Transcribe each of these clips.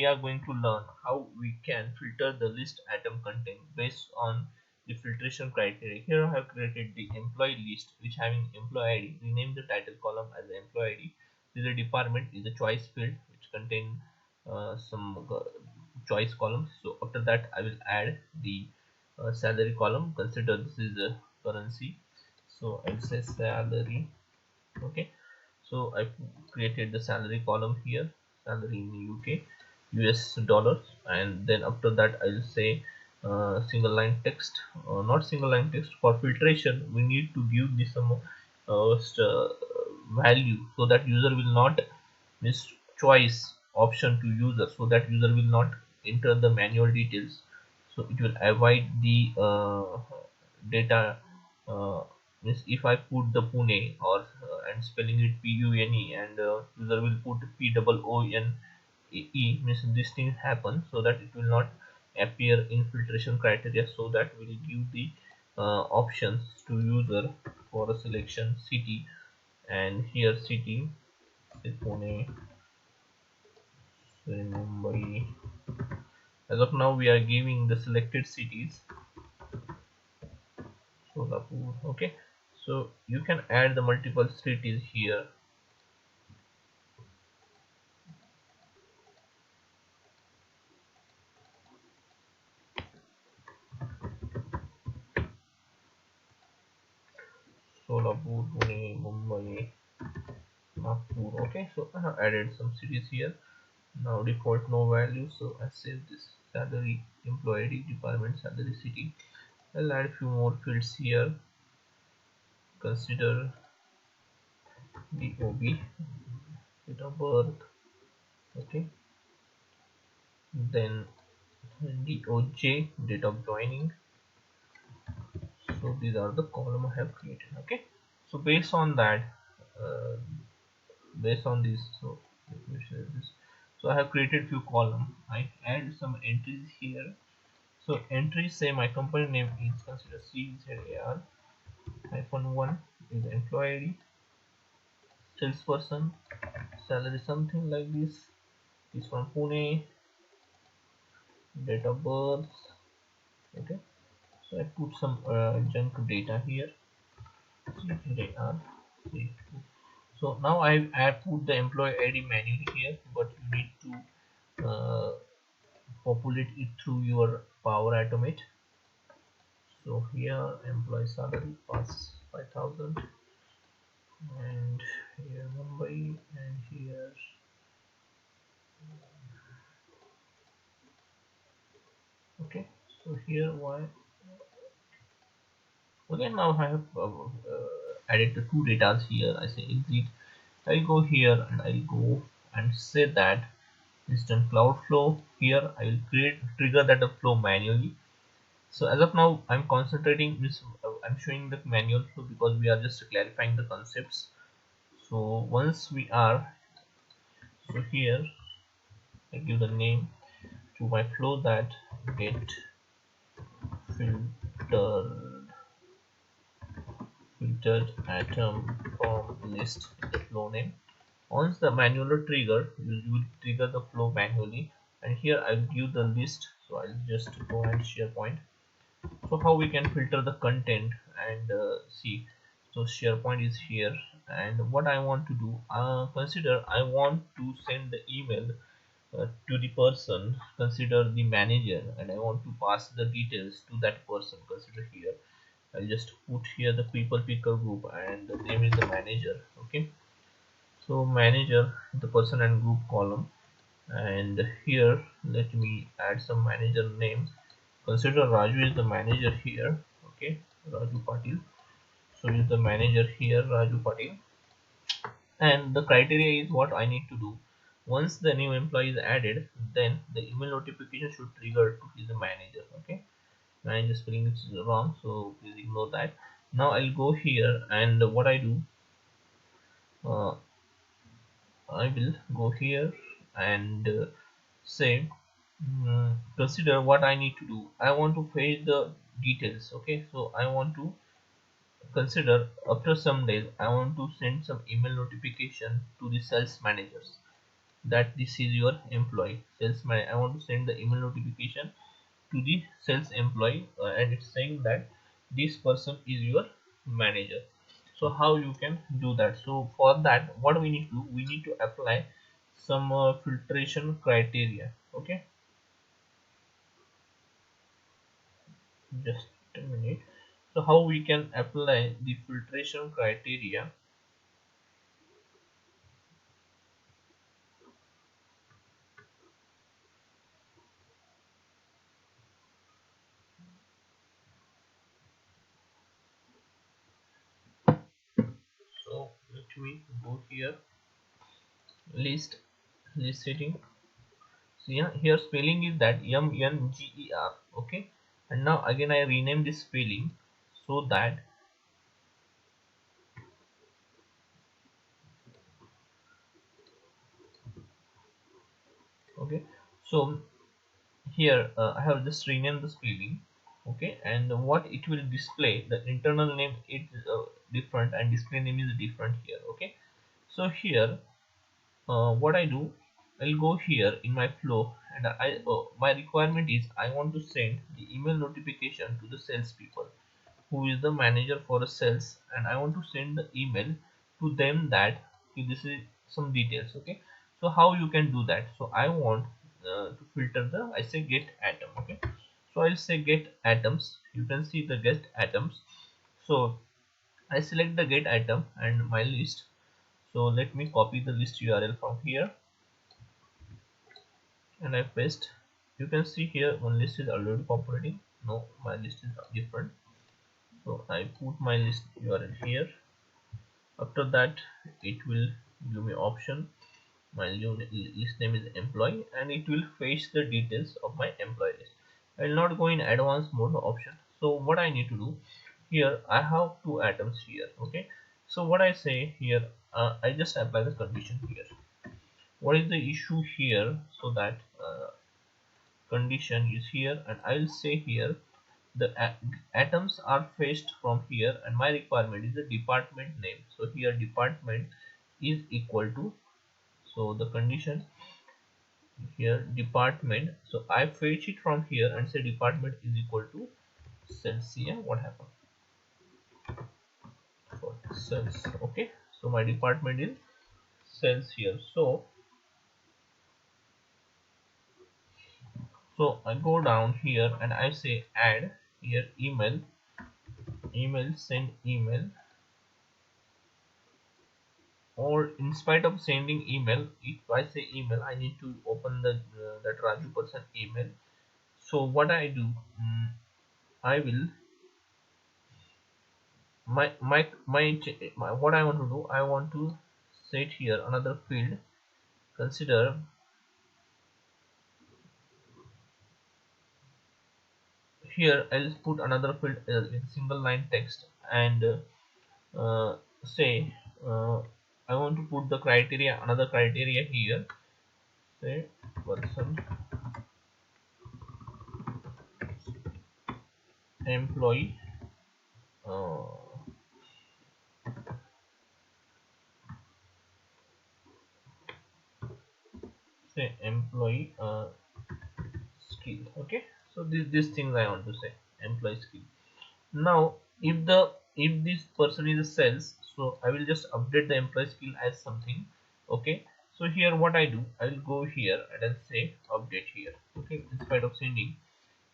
we are going to learn how we can filter the list item content based on the filtration criteria. Here I have created the employee list which having employee ID. Rename the title column as the employee ID. This is a department is a choice field which contain some choice columns. So after that I will add the salary column. Consider this is a currency, so I'll say salary. Okay, so I created the salary column here, salary in UK US dollars, and then after that I'll say single line text, not single line text. For filtration we need to give this some value so that user will not miss choice option to user, so that user will not enter the manual details, so it will avoid the data. Means if I put the Pune or and spelling it Pune, and user will put Poone, means this thing happen, so that it will not appear in filtration criteria, so that will give the options to user for a selection city, and here city is Pune, Mumbai. As of now we are giving the selected cities, Solapur. Okay, so you can add the multiple cities here. Solapur, Pune, Mumbai, Nagpur. Okay, so I have added some cities here. Now default no value, so I save this salary, employee ID, department, salary, city. I'll add a few more fields here. Consider DOB, date of birth. Okay, then DOJ, date of joining. So these are the column I have created. Okay, so based on that, uh, based on this, so let me share this. So I have created few columns. I add some entries here. So entries say my company name is considered CZAR -1 is employee ID, salesperson, salary something like this one Pune, date of birth. Okay, so I put some junk data here, CZAR. So now I put the employee ID manually here, but you need to populate it through your Power Automate. So here employee salary pass 5,000, and here Mumbai, and here okay. So here why okay, now I have added the two datas here. I say exit, I go here and I go and say that instant cloud flow. Here I will create trigger that flow manually. So as of now I'm concentrating this, I'm showing the manual flow because we are just clarifying the concepts. So once we are, so here I give the name to my flow that get filtered atom from list in the flow name. Once the manual trigger, you will trigger the flow manually, and here I'll give the list. So I'll just go and Sharepoint. So how we can filter the content and see. So Sharepoint is here, and what I want to do, consider I want to send the email to the person, consider the manager, and I want to pass the details to that person. Consider here I'll just put here the people picker group, and the name is the manager. Okay, so manager, the person and group column, and here let me add some manager name. Consider Raju is the manager here. Okay, Raju Patil. So is the manager here, Raju Patil, and the criteria is what I need to do. Once the new employee is added, then the email notification should trigger to his manager. Okay, manager spelling is wrong, so please ignore that. Now I'll go here, and what I do, uh, I will go here and say consider what I need to do. I want to fetch the details. Okay, so I want to consider after some days I want to send some email notification to the sales managers. that this is your employee salesman. I want to send the email notification to the sales employee, and it's saying that this person is your manager. So how you can do that? So for that, what we need to do, we need to apply some filtration criteria. Okay, just a minute. So how we can apply the filtration criteria? So let me go here, list setting. So yeah, here spelling is that MNGER. Okay, and now again I rename this spelling so that, okay, so here I have just renamed the spelling. Okay, and what it will display, the internal name is different and display name is different here. Okay, so here what I do, I'll go here in my flow, and my requirement is I want to send the email notification to the salespeople who is the manager for the sales, and I want to send the email to them that, okay, this is some details. Okay, so how you can do that? So I want to filter the, I say get atom. Okay, so I'll say get atoms. You can see the get atoms. So I select the get item and my list. So let me copy the list URL from here and I paste. You can see here one list is already populating. No, my list is different. So I put my list URL here. After that, it will give me option. My list name is employee, and it will fetch the details of my employee list. I will not go in advanced mode option. So what I need to do here, I have two atoms here. Okay, so what I say here, I just apply the condition here. What is the issue here? So that condition is here, and I will say here the atoms are fetched from here, and my requirement is the department name. So here department is equal to, so the condition here department, so I fetch it from here and say department is equal to sales. Yeah, what happened for sales? Okay, so my department is sales here. So I go down here and I say add here email send email, or in spite of sending email, if I say email, I need to open the that Raju person email. So what I do, I will my what I want to do, I want to set here another field. Consider here I'll put another field with single line text, and say I want to put the criteria, another criteria here. Say person employee, uh, say employee skill. Okay, so these things I want to say employee skill. Now if this person is a sales, so I will just update the employee skill as something. Okay, so here what I do, I will go here and I'll say update here. Okay, in spite of sending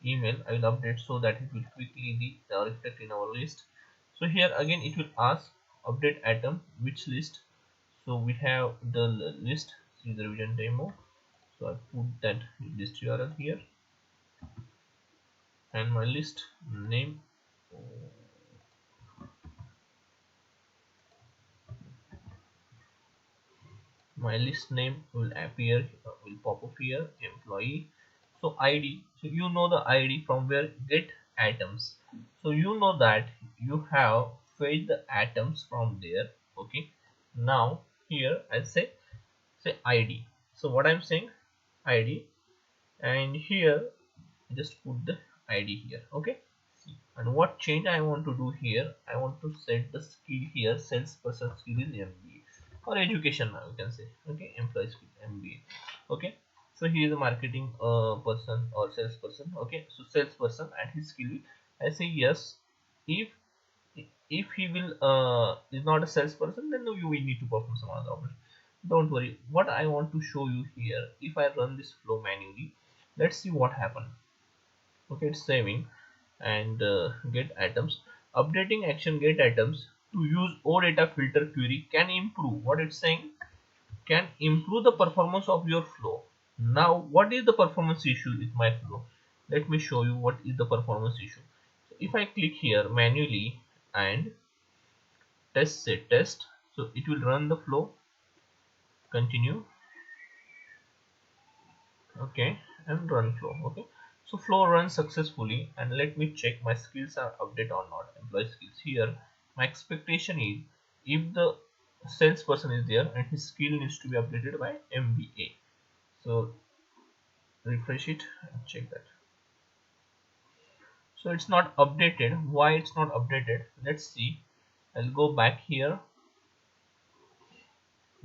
email, I will update so that it will quickly be reflect in our list. So here again it will ask update atom which list. So we have the list, see the revision demo. So I put that list URL here and my list name. My list name will appear, will pop up here, employee. So ID, so you know the ID from where get atoms. So you know that you have fetched the atoms from there. Okay, now here I say ID. So what I'm saying ID, and here just put the ID here. Okay, and what change I want to do here, I want to set the skill here, salesperson skill is MBA. or education now you can say. Okay, employee skill MBA. Okay, so he is a marketing person or salesperson. Okay, so salesperson and his skill, I say yes. If he will is not a salesperson, then you will need to perform some other operation. Don't worry, what I want to show you here, if I run this flow manually, let's see what happened. Okay, it's saving and get items. Updating action get items to use OData filter query can improve, what it's saying, can improve the performance of your flow. Now what is the performance issue with my flow? Let me show you what is the performance issue. If I click here manually and test, say test, so it will run the flow, continue, okay, and run flow. Okay, so flow runs successfully, and let me check my skills are updated or not. Employee skills, here my expectation is if the salesperson is there and his skill needs to be updated by MBA. So refresh it and check that. So it's not updated. Why it's not updated? Let's see. I'll go back here.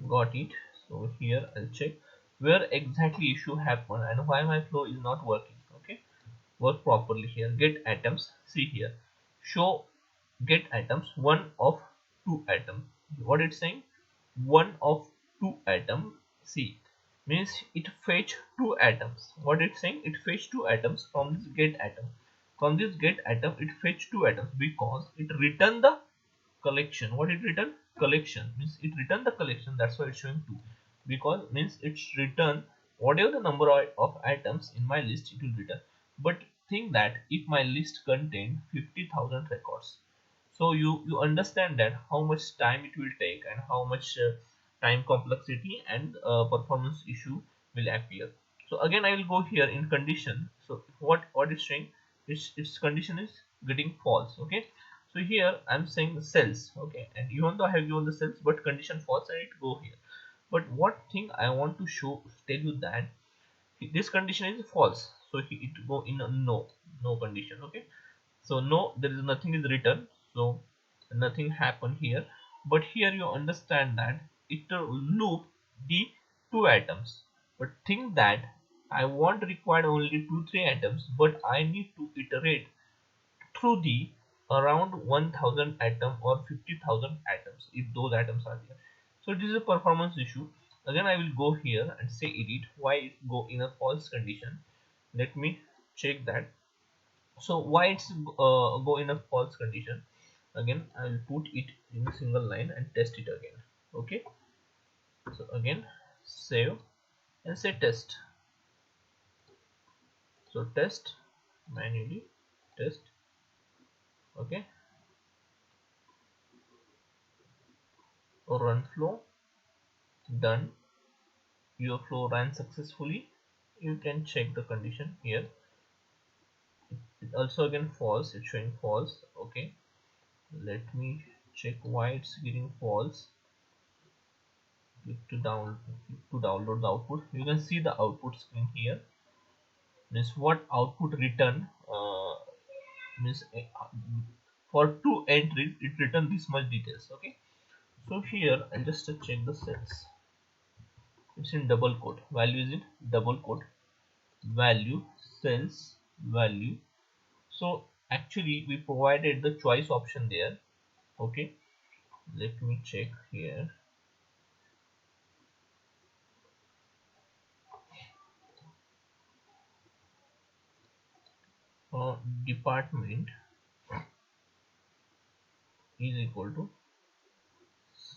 Got it. So here I'll check where exactly issue happened and why my flow is not working. Okay, work properly here. Get items, see here, show get items, one of two item. What it's saying, one of two item. See, means it fetch two items. What it's saying, it fetch two items from this get item. From this get item it fetch two items because it return the collection. What it return? Collection, means it return the collection. That's why it's showing 2, because means it's return whatever the number of items in my list, it will return. But think that if my list contain 50,000 records, so you understand that how much time it will take and how much time complexity and performance issue will appear. So again I will go here in condition. So what it's saying, its condition is getting false. Okay, so here I'm saying the cells. Okay, and even though I have given the cells but condition false, and it go here. But what thing I want to tell you that this condition is false, so it go in a no condition. Okay, so no, there is nothing is written, so nothing happened here. But here you understand that it loop the two items, but think that I want required only 2-3 items, but I need to iterate through the around 1000 item or 50,000 items if those items are there. So this is a performance issue. Again I will go here and say edit. Why it go in a false condition? Let me check that. So why it's go in a false condition? Again I will put it in a single line and test it again. Okay, so again save and say test. So test manually, test. Okay, run flow, done. Your flow ran successfully. You can check the condition here. It also again false, it's showing false. Okay, let me check why it's getting false. Click to download the output. You can see the output screen here. Means what output return, means for two entries it return this much details. Okay, so here I'll just check the cells. It's in double quote, value is in double quote, value, cells, value. So actually we provided the choice option there. Okay, let me check here. Department is equal to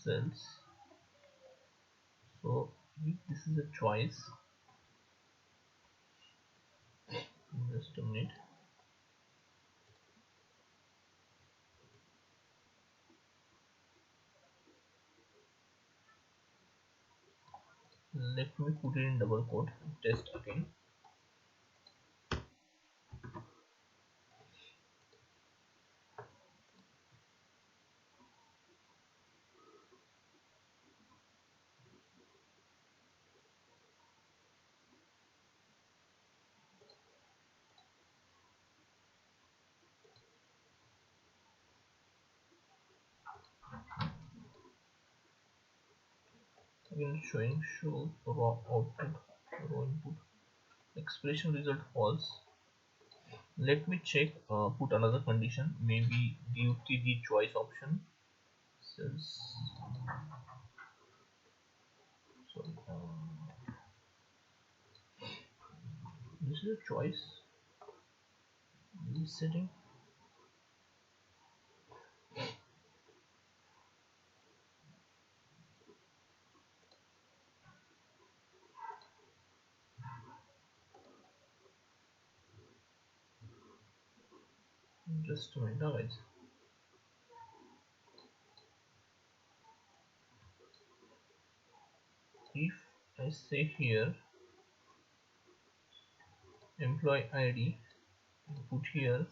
cells. So if this is a choice, just a minute. Let me put it in double quote, test again. again showing show raw output, raw input, expression result false. Let me check, put another condition, maybe due to the choice option. Cells, sorry, this is a choice. This setting. Just a minute, guys. If I say here employee ID, put here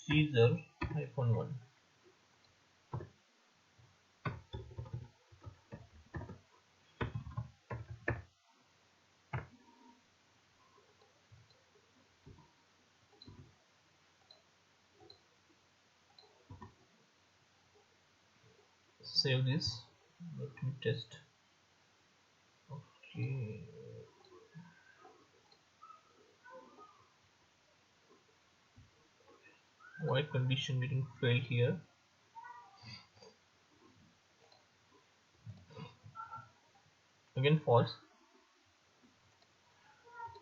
Caesar -1. Save this. Let me test. Okay. Why condition getting failed here? Again false.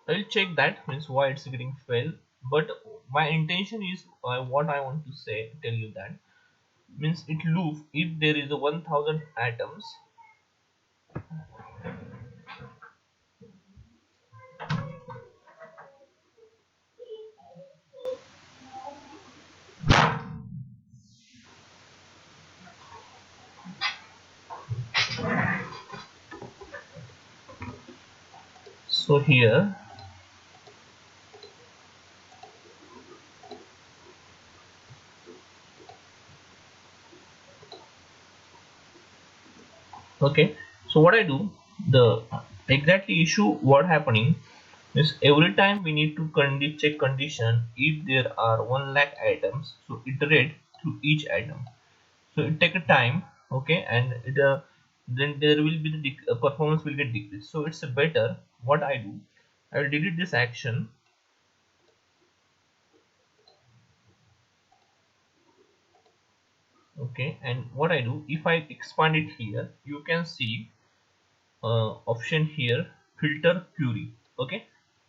I will check that, means why it's getting failed. But my intention is, what I want to say, tell you that means it loop if there is a 1000 items. So here okay, so what I do, the exactly issue what happening is every time we need to check condition if there are 1 lakh items, so iterate through each item, so it take a time. Okay, and it then there will be the performance will get decreased. So it's better, what I do, I will delete this action. Okay, and what I do, if I expand it here, you can see option here, filter query. Okay,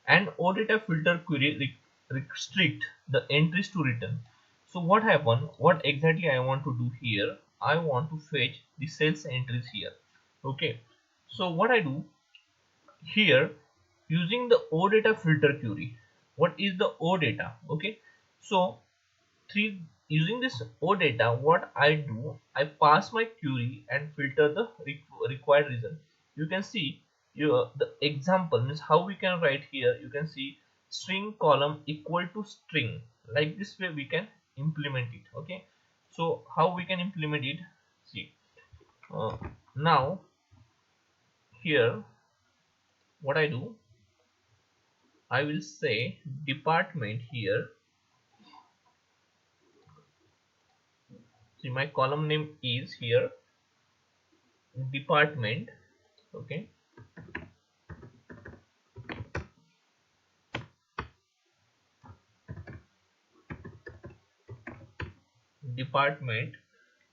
and OData filter query restrict the entries to return. So what happened, what exactly I want to do here, I want to fetch the sales entries here. Okay, so what I do here, using the OData filter query. What is the OData? Okay, so using this OData, what I do, I pass my query and filter the required result. You can see the example means how we can write here. You can see string column equal to string. Like this way we can implement it. Okay, so how we can implement it? See, now here what I do, I will say department here. See, my column name is here department. Okay, department,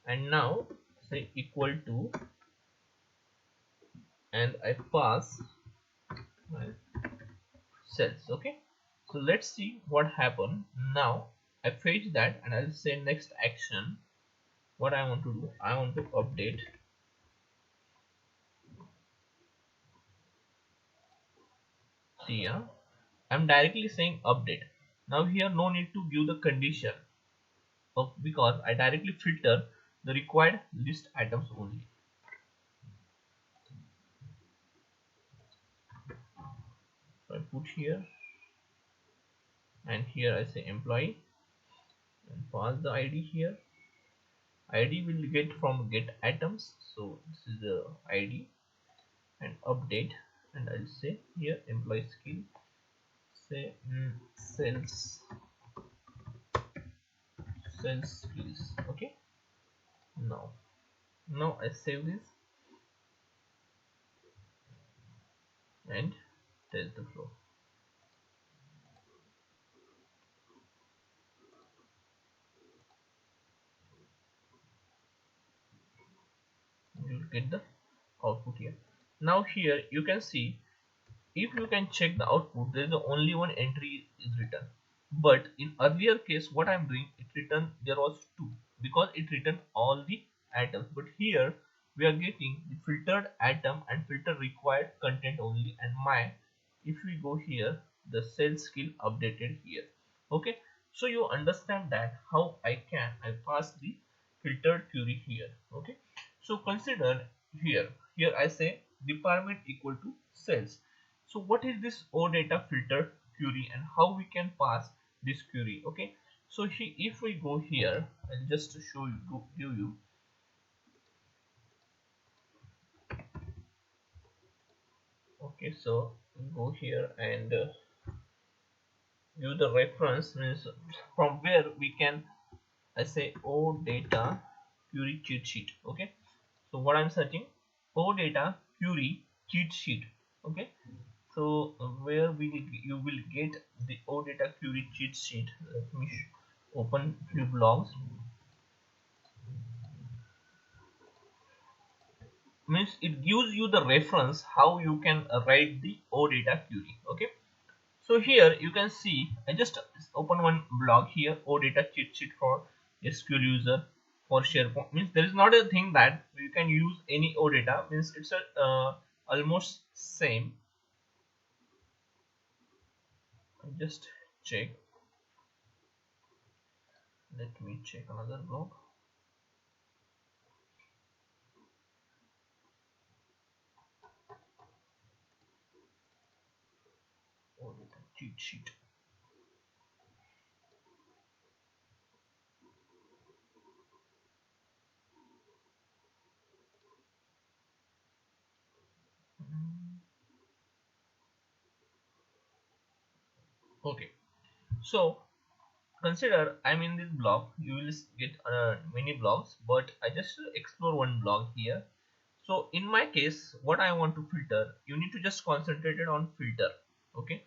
and now say equal to, and I pass my cells. Okay, so let's see what happened. Now I fetch that and I'll say next action. What I want to do, I want to update. See, yeah, I'm directly saying update. Now here no need to give the condition of, because I directly filter the required list items only. So I put here, and here I say employee and pass the ID here. ID will get from get items, so this is the ID, and update, and I'll say here employee skill, say sales skills. Okay, now Now I save this and test the flow. You will get the output here. Now here you can see, if you can check the output, there is only one entry is written. But in earlier case, what I'm doing, it returned there was two, because it returned all the items. But here we are getting the filtered item and filter required content only. And my, if we go here, the cell skill updated here. Okay, so you understand that how I pass the filtered query here. Okay, so consider here I say department equal to cells. So what is this OData filter query and how we can pass this query? Okay, so if we go here, I'll just show you, give you. Okay, so we go here and give the reference, means from where we can, I say OData query cheat sheet. Okay, so what I'm searching, OData query cheat sheet. Okay, so where you will get the OData query cheat sheet. Let me open few blogs. Means it gives you the reference how you can write the OData query. Okay, so here you can see, I just open one blog here, OData cheat sheet for SQL user for Sharepoint. Means there is not a thing that you can use any OData, means it's a almost same. I just check, let me check another blog. OData cheat sheet. Okay, so consider I'm in this blog. You will get many blogs, but I just explore one blog here. So in my case, what I want to filter, you need to just concentrate it on filter. Okay,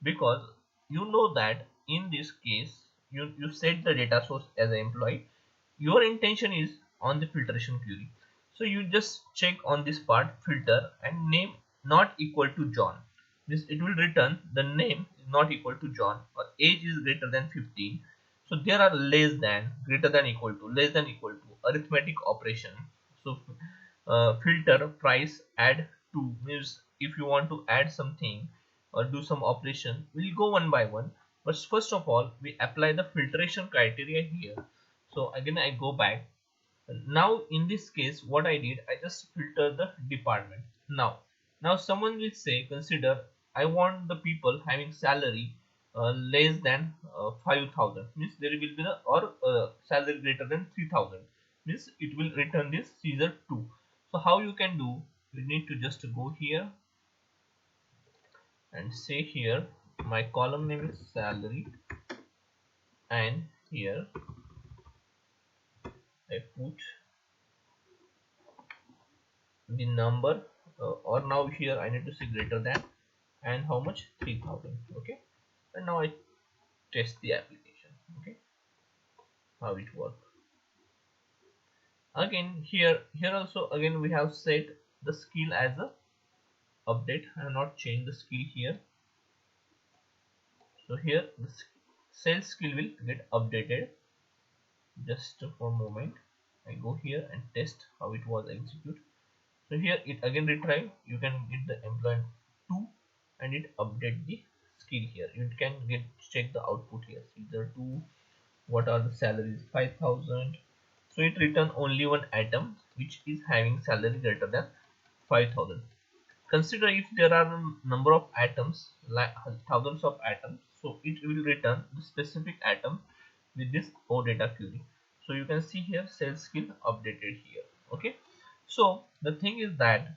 because you know that in this case you set the data source as an employee, your intention is on the filtration query. So you just check on this part, filter and name not equal to John. This it will return the name is not equal to John, or age is greater than 15. So there are less than, greater than, equal to, less than, equal to, arithmetic operation. So filter price add to, means if you want to add something or do some operation, we'll go one by one. But first of all, we apply the filtration criteria here. So again I go back. Now in this case, what I did, I just filter the department. Now someone will say, consider I want the people having salary less than 5,000, means there will be the, or salary greater than 3,000, means it will return this Caesar 2. So how you can do, you need to just go here and say here my column name is salary, and here I put the number, or now here I need to say greater than, and how much, 3,000. Okay, and now I test the application. Okay, how it works. Again here also again we have set the skill as a update. I have not changed the skill here. So here the sales skill will get updated. Just for a moment, I go here and test how it was executed. So here it again retry, you can get the employee 2 and it update the skill here. You can check the output here, either 2, what are the salaries, 5,000. So it return only one item which is having salary greater than 5,000. Consider if there are a number of items, like thousands of items, so it will return the specific item with this OData query. So you can see here sales skill updated here. Okay, so the thing is that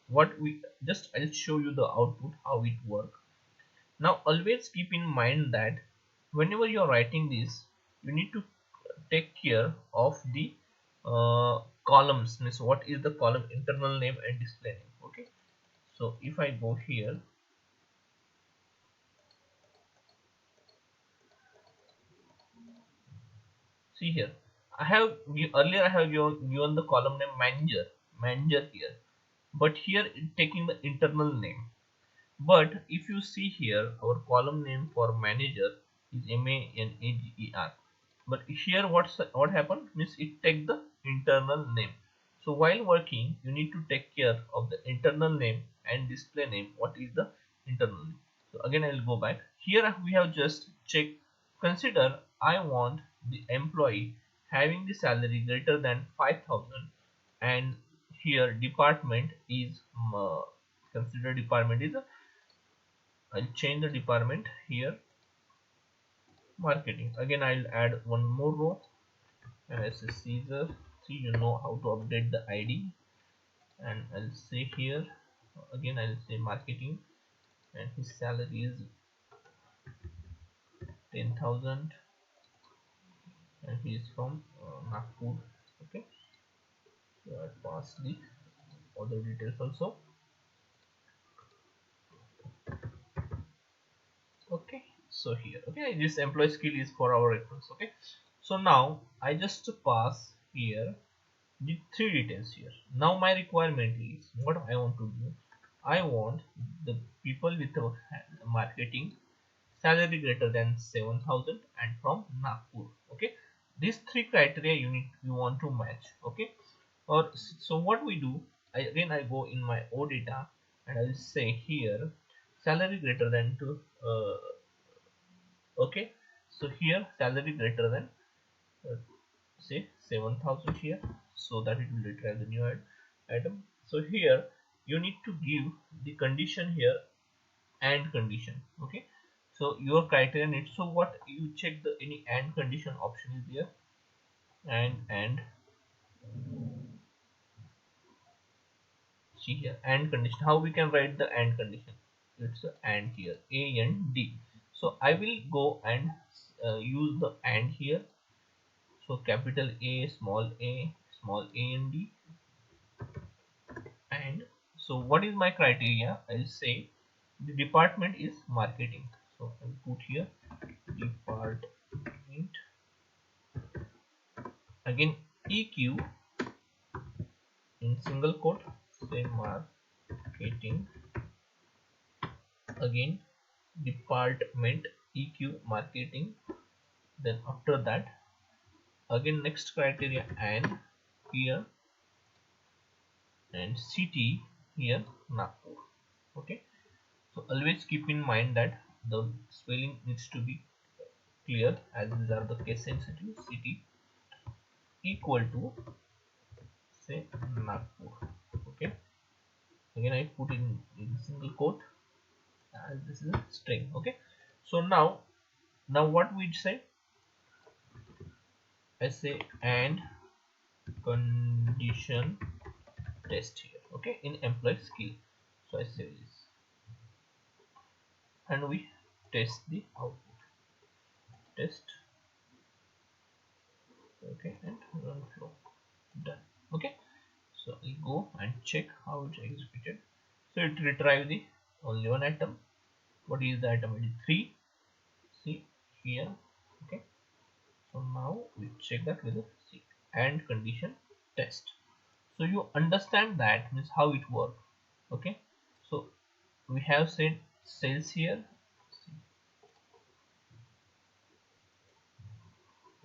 what we just, I'll show you the output how it works. Now always keep in mind that whenever you're writing this, you need to take care of the columns means what is the column internal name and display name. Okay, so if I go here, see here, earlier I have given the column name manager here, but here it's taking the internal name. But if you see here, our column name for manager is manager, but here what happened means it take the internal name. So while working you need to take care of the internal name and display name, what is the internal name. So again I will go back here, we have just checked, consider I want the employee having the salary greater than 5,000, and here department is consider department is I'll change the department here, marketing. Again I'll add one more row as a Caesar. See, you know how to update the ID, and I'll say here again I'll say marketing, and his salary is 10,000, and he is from Nagpur. Okay, so I pass the other details also. Okay, so here, okay, this employee skill is for our reference. Okay, so now I just pass here the three details here. Now my requirement is what I want to do. I want the people with a marketing salary greater than 7,000 and from Nagpur. Okay, these three criteria you want to match. Okay, or so what we do, again I go in my OData and I will say here salary greater than to okay, so here salary greater than uh, say 7,000 here, so that it will retrieve the new item. So here you need to give the condition here and condition. Okay, so your criteria needs, so what you check the any and condition option is there, and see here and condition, how we can write the and condition, it's a and here a and d. So I will go and use the and here, so capital A, small a and d. And so what is my criteria, I'll say the department is marketing, so I'll put here department, again EQ in single quote, say marketing, again department EQ marketing, then after that again next criteria and here, and city here Nagpur. Okay, so always keep in mind that the spelling needs to be clear, as these are the case sensitive. City equal to say Nagpur. Okay, again I put in single quote as this is a string. Okay, so now what we say, I say and condition test here. Okay, in employee skill, so I say this and we test the output, test. Okay, and run flow, done. Okay, so we go and check how it executed. So it retrieve the only one item. What is the item ID? 3. See here. Okay, so now we check that with the C and condition test. So you understand that means how it works. Okay, so we have said sales here,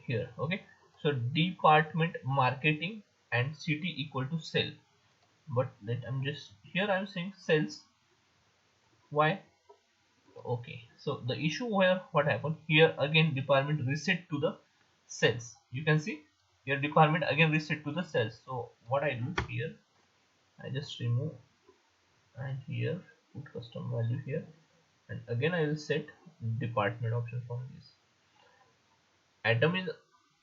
here. Okay, so department marketing and city equal to sale, but let I'm just here I'm saying sales. Why? Okay, so the issue where what happened here, again department reset to the cells. You can see here department again reset to the cells. So what I do here, I just remove and here put custom value here, and again I will set department option from this. Atom is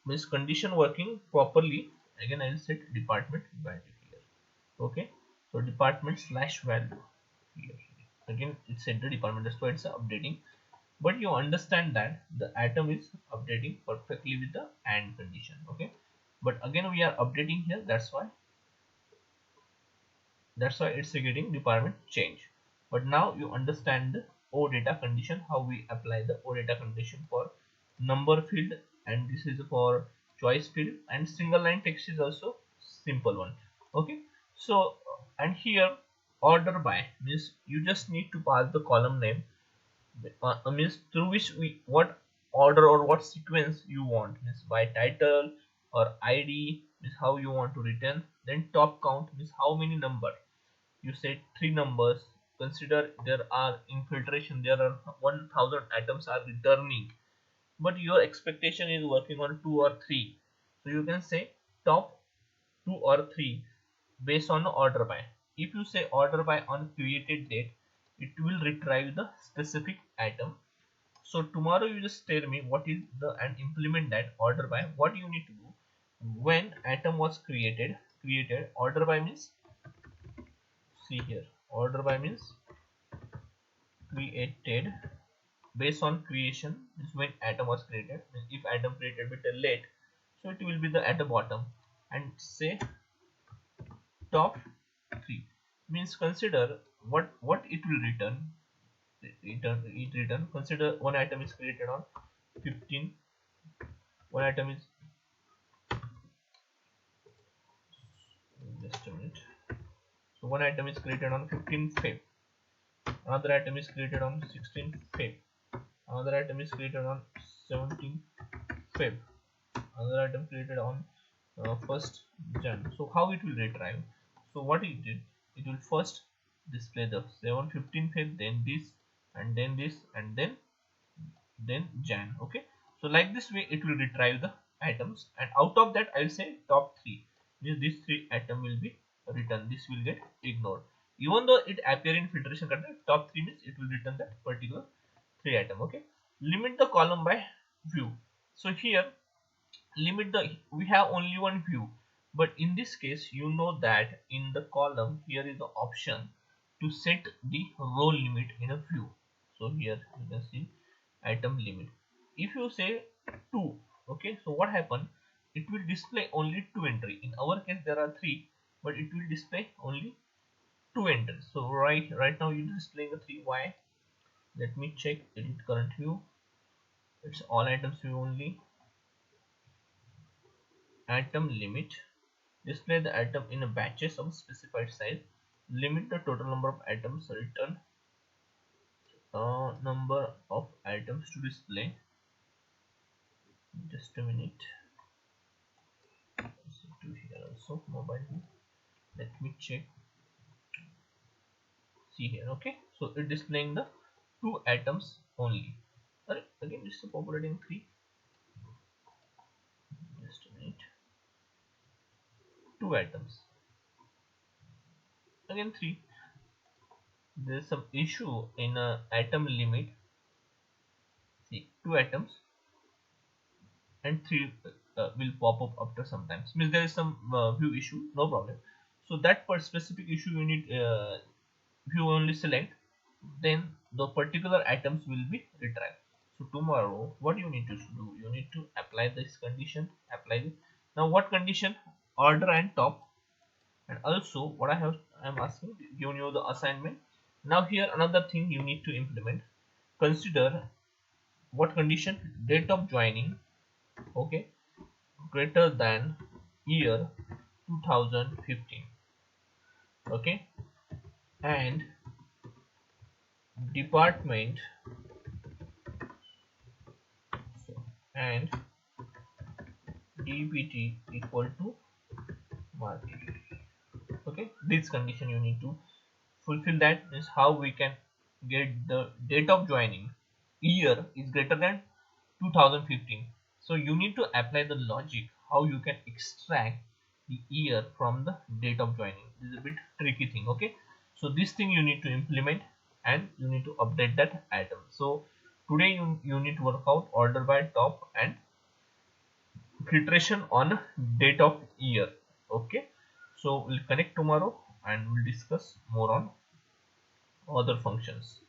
means condition working properly. Again I will set department value here. Okay, so department slash value here. Again it set the department, that's why it's updating. But you understand that the atom is updating perfectly with the and condition. Okay, but again we are updating here, that's why it's getting department change. But now you understand the OData condition, how we apply the OData condition for number field, and this is for choice field, and single line text is also simple one. Okay, so and here order by means you just need to pass the column name, means through which we what order or what sequence you want, means by title or ID means how you want to return. Then top count means how many number, you said 3 numbers. Consider there are in filtration there are 1000 items are returning, but your expectation is working on 2 or 3, so you can say top 2 or 3 based on the order by. If you say order by on created date, it will retrieve the specific item. So tomorrow you just tell me what is the, and implement that order by. What you need to do, when item was created order by means, see here, order by means created based on creation is when item was created. If item created bit late, so it will be the at the bottom, and say top 3 means consider what it will return. Consider one item is created on 15, one item is, just a minute, so one item is created on 15 Feb, another item is created on 16 Feb, another item is created on 17 Feb, another item created on 1st Jan. So how it will retrieve? So what it did, it will first display the 7/15 Feb, then this, and then this, and then Jan. Okay, so like this way it will retrieve the items, and out of that I'll say top 3 means these 3 item will be returned, this will get ignored. Even though it appear in filtration criteria, top 3 means it will return that particular 3 item. Okay, limit the column by view. So here limit the, we have only one view, but in this case you know that in the column here is the option to set the row limit in a view. So here you can see item limit, if you say 2, okay, so what happen, it will display only 2 entry. In our case there are 3, but it will display only 2 entries. So right now it is displaying a 3. Why? Let me check edit current view, it's all items view only. Item limit, display the item in a batches of specified size, limit the total number of items, return number of items to display. Just a minute, to here also mobile view, let me check, see here. Okay, so it displaying the 2 items only. Again this is populating 3, just a minute, 2 items, again 3. There is some issue in item limit, see 2 items and 3 will pop up after sometimes, means there is some view issue, no problem. So that per specific issue you need view only select, then the particular items will be retrieved. So tomorrow what you need to do, you need to apply this condition, apply this. Now what condition? Order and top. And also what I'm asking, giving you the assignment. Now here another thing you need to implement, consider what condition, date of joining, okay, greater than year 2015, okay, and department and dbt equal to market. Okay, this condition you need to fulfill. That is how we can get the date of joining, year is greater than 2015. So you need to apply the logic how you can extract the year from the date of joining. This is a bit tricky thing. Okay, so this thing you need to implement, and you need to update that item. So today you need to work out order by top and filtration on date of year. Okay, so we'll connect tomorrow and we'll discuss more on other functions.